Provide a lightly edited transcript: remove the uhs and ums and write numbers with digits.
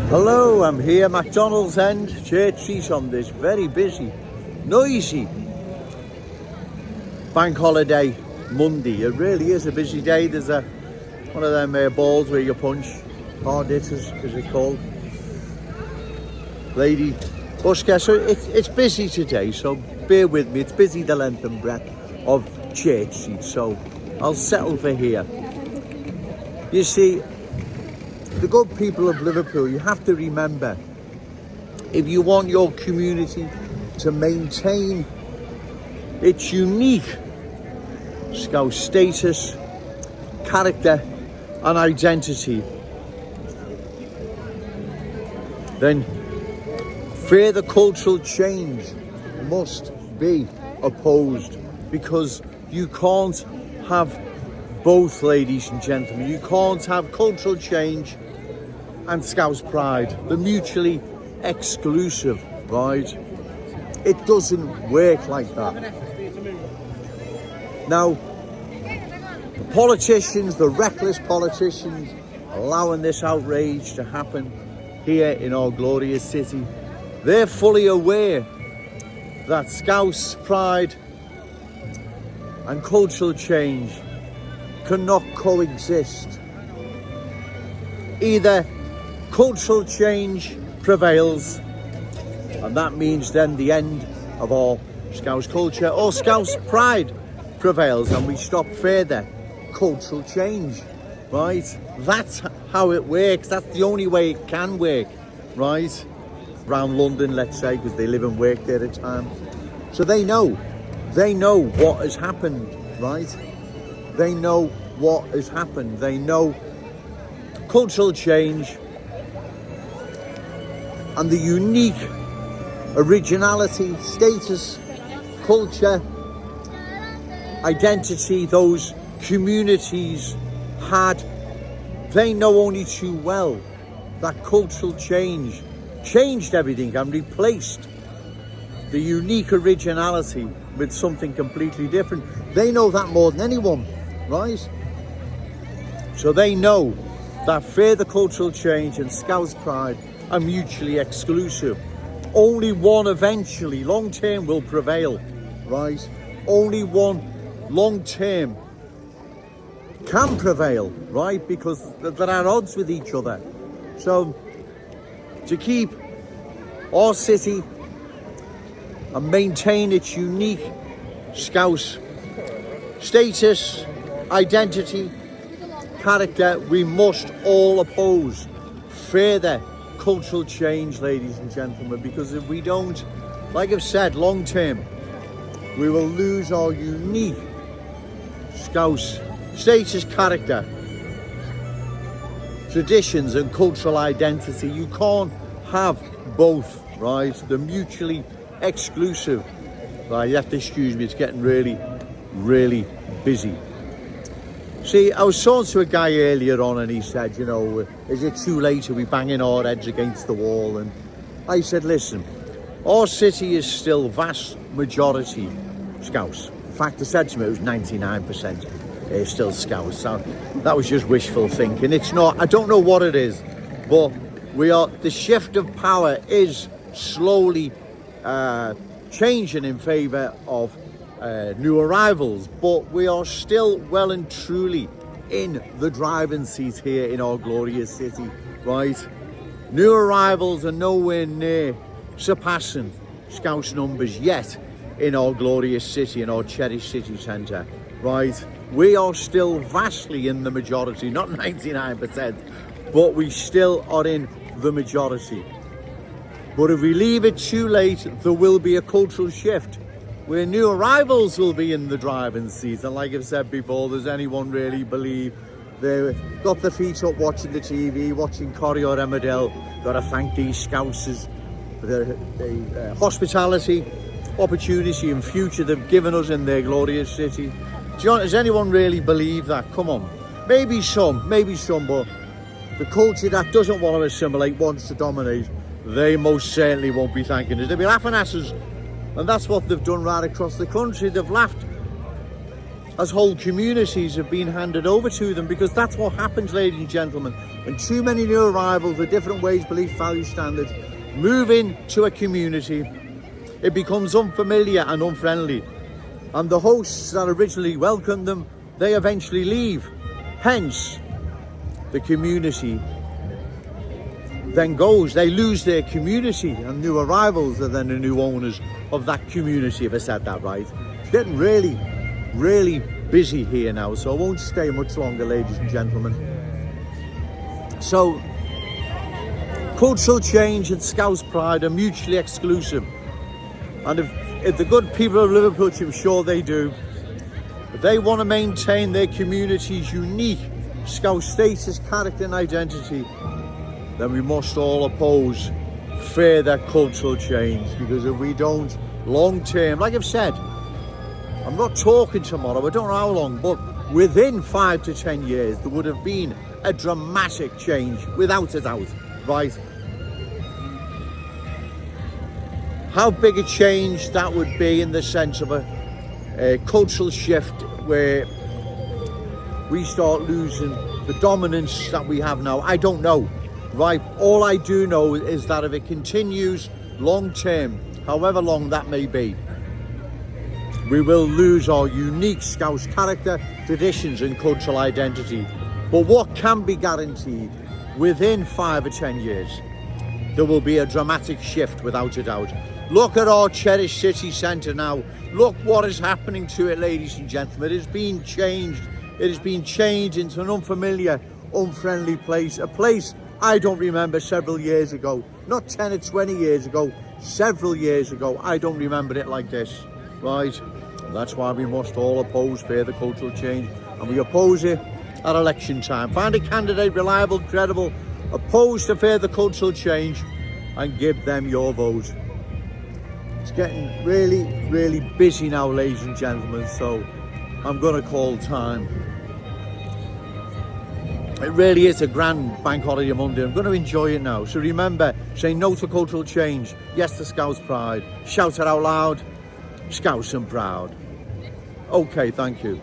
Hello, I'm here, McDonald's End, Church Street on this very busy, noisy bank holiday Monday. It really is a busy day. There's one of them balls where you punch, hard hitters, is it called? Lady busker. So it's busy today, so bear with me. It's busy the length and breadth of Church Street, so I'll settle for here. You see, the good people of Liverpool, you have to remember, if you want your community to maintain its unique Scouse status, character and identity, then further cultural change must be opposed, because you can't have both, ladies and gentlemen. You can't have cultural change and Scouse pride. They're mutually exclusive, right? It doesn't work like that. Now, the politicians, the reckless politicians, allowing this outrage to happen here in our glorious city, they're fully aware that Scouse pride and cultural change cannot coexist. Either cultural change prevails, and that means then the end of our Scouse culture, or Scouse pride prevails and we stop further cultural change, right? That's how it works. That's the only way it can work, right? Around London, let's say, because they live and work there at times. So they know what has happened, right? They know what has happened. They know cultural change and the unique originality, status, culture, identity those communities had. They know only too well that cultural change changed everything and replaced the unique originality with something completely different. They know that more than anyone, right? So they know that further cultural change and Scouse pride are mutually exclusive. Only one eventually, long term, will prevail, right? Only one long term can prevail, right? Because there are odds with each other. So to keep our city and maintain its unique Scouse status, identity, character, we must all oppose further cultural change, ladies and gentlemen, because if we don't, like I've said, long term, we will lose our unique Scouse status, character, traditions and cultural identity. You can't have both, right? They're mutually exclusive. Right, you have to excuse me, it's getting really, really busy. See, I was talking to a guy earlier on and he said, you know, is it too late? Are we banging our heads against the wall? And I said, listen, our city is still vast majority Scouse. In fact, I said to me it was 99% still Scouse. So that was just wishful thinking. It's not, I don't know what it is, but the shift of power is slowly changing in favour of new arrivals, but we are still well and truly in the driving seat here in our glorious city, right? New arrivals are nowhere near surpassing Scouse numbers yet in our glorious city, in our cherished city centre, right? We are still vastly in the majority, not 99%, but we still are in the majority. But if we leave it too late, there will be a cultural shift where new arrivals will be in the driving seat. And like I've said before, does anyone really believe they've got their feet up watching the TV, watching Corrie or Emmerdale? Got to thank these Scousers for the hospitality, opportunity and future they've given us in their glorious city. Does anyone really believe that? Come on. Maybe some, but the culture that doesn't want to assimilate, wants to dominate, they most certainly won't be thanking us. They'll be laughing at us. And that's what they've done right across the country. They've laughed as whole communities have been handed over to them, because that's what happens, ladies and gentlemen, when too many new arrivals with different ways, beliefs, values, standards move into a community. It becomes unfamiliar and unfriendly, and the hosts that originally welcomed them, they eventually leave. Hence, the community then goes. They lose their community, and new arrivals are then the new owners of that community, if I said that right. It's getting really, really busy here now, so I won't stay much longer, ladies and gentlemen. So, cultural change and Scouse pride are mutually exclusive, and if the good people of Liverpool, which I'm sure they do, if they want to maintain their community's unique Scouse status, character and identity, then we must all oppose further cultural change, because if we don't, long term, like I've said, I'm not talking tomorrow, I don't know how long, but within 5 to 10 years there would have been a dramatic change, without a doubt, right? How big a change that would be in the sense of a cultural shift where we start losing the dominance that we have now, I don't know, right? All I do know is that if it continues long term, however long that may be, we will lose our unique Scouse character, traditions and cultural identity. But what can be guaranteed, within 5 or 10 years, there will be a dramatic shift, without a doubt. Look at our cherished city centre now. Look what is happening to it, ladies and gentlemen. It has been changed. It has been changed into an unfamiliar, unfriendly place. A place I don't remember several years ago. Not 10 or 20 years ago. Several years ago. I don't remember it like this. Right? That's why we must all oppose further cultural change. And we oppose it at election time. Find a candidate reliable, credible, opposed to further cultural change, and give them your vote. It's getting really, really busy now, ladies and gentlemen, so I'm going to call time. It really is a grand bank holiday Monday. I'm going to enjoy it now. So remember, say no to cultural change, yes to Scouse pride. Shout it out loud, Scouse and proud. Okay, thank you.